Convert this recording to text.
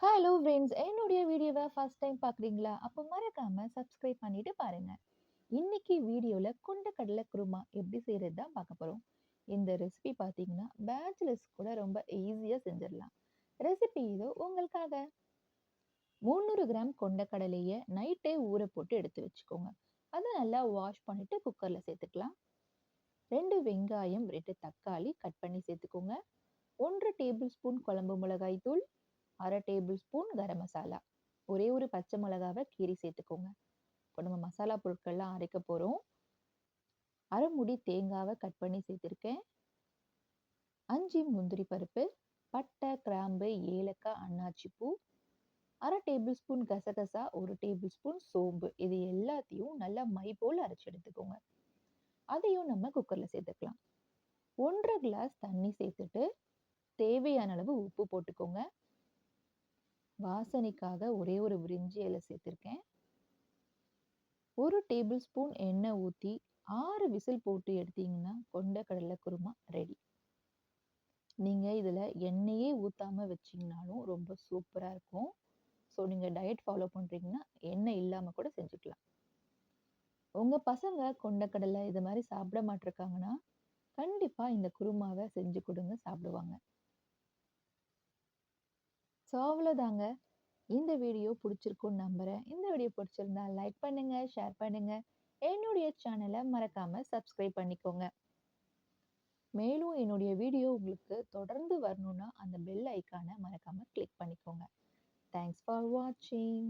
Hello friends! என்னுடைய வீடியோவ first time பார்க்குறீங்களா? அப்போ மறக்காம சப்ஸ்கிரைப் பண்ணிட்டு பாருங்க. இன்னைக்கு வீடியோல கொண்ட குருமா எப்படி செய்றது தான் பார்க்க போறோம். இந்த ரெசிபி பார்த்தீங்கன்னா, பேச்சுலர்ஸ் கூட ரொம்ப ஈஸியா செஞ்சிடலாம். ரெசிபி இதோ உங்களுக்காக. 300 கிராம் கொண்ட நைட்டே ஊற போட்டு எடுத்து வச்சுக்கோங்க. அத நல்லா வாஷ் பண்ணிட்டு குக்கர்ல சேர்த்துக்கலாம். 2 வெங்காயம், 2 தக்காளி கட் பண்ணி சேர்த்துக்கோங்க. 1 டேபிள் ஸ்பூன் குழம்பு மிளகாய் தூள், 1/2 டேபிள் ஸ்பூன் கரம் மசாலா, ஒரே ஒரு பச்சை மிளகாவை கீறி சேர்த்துக்கோங்க. இப்போ நம்ம மசாலா பொருட்கள்லாம் அரைக்க போகிறோம். அரை முடி தேங்காவை கட் பண்ணி சேர்த்துருக்கேன். 5 முந்திரி பருப்பு, பட்டை, கிராம்பு, ஏலக்காய், அன்னாச்சி பூ, 1/2 டேபிள் ஸ்பூன் கசகசா, 1 டேபிள் ஸ்பூன் சோம்பு, இது எல்லாத்தையும் நல்லா மை போல் அரைச்சி எடுத்துக்கோங்க. அதையும் நம்ம குக்கரில் சேர்த்துக்கலாம். 1/2 கிளாஸ் தண்ணி சேர்த்துட்டு தேவையான அளவு உப்பு போட்டுக்கோங்க. வாசனைக்காக ஒரே ஒரு பிரிஞ்சி இலை சேர்த்துருக்கேன். 1 டேபிள் ஸ்பூன் எண்ணெய் ஊற்றி 6 விசில் போட்டு எடுத்தீங்கன்னா கொண்ட குருமா ரெடி. நீங்கள் இதில் எண்ணெயே ஊற்றாமல் வச்சிங்கனாலும் ரொம்ப சூப்பராக இருக்கும். ஸோ நீங்கள் டயட் ஃபாலோ பண்ணுறீங்கன்னா எண்ணெய் இல்லாமல் கூட செஞ்சுக்கலாம். உங்கள் பசங்க கொண்டக்கடலை இது மாதிரி சாப்பிட மாட்டிருக்காங்கன்னா கண்டிப்பாக இந்த குருமாவை செஞ்சு கொடுங்க, சாப்பிடுவாங்க. ஸோ அவ்வளோதாங்க. இந்த வீடியோ பிடிச்சிருக்குன்னு நம்புறேன். இந்த வீடியோ பிடிச்சிருந்தா லைக் பண்ணுங்க, ஷேர் பண்ணுங்க. என்னுடைய சேனலை மறக்காம சப்ஸ்கிரைப் பண்ணிக்கோங்க. மேலும் என்னுடைய வீடியோ உங்களுக்கு தொடர்ந்து வரணும்னா அந்த பெல் ஐக்கானை மறக்காம கிளிக் பண்ணிக்கோங்க. தேங்க்ஸ் ஃபார் வாட்சிங்.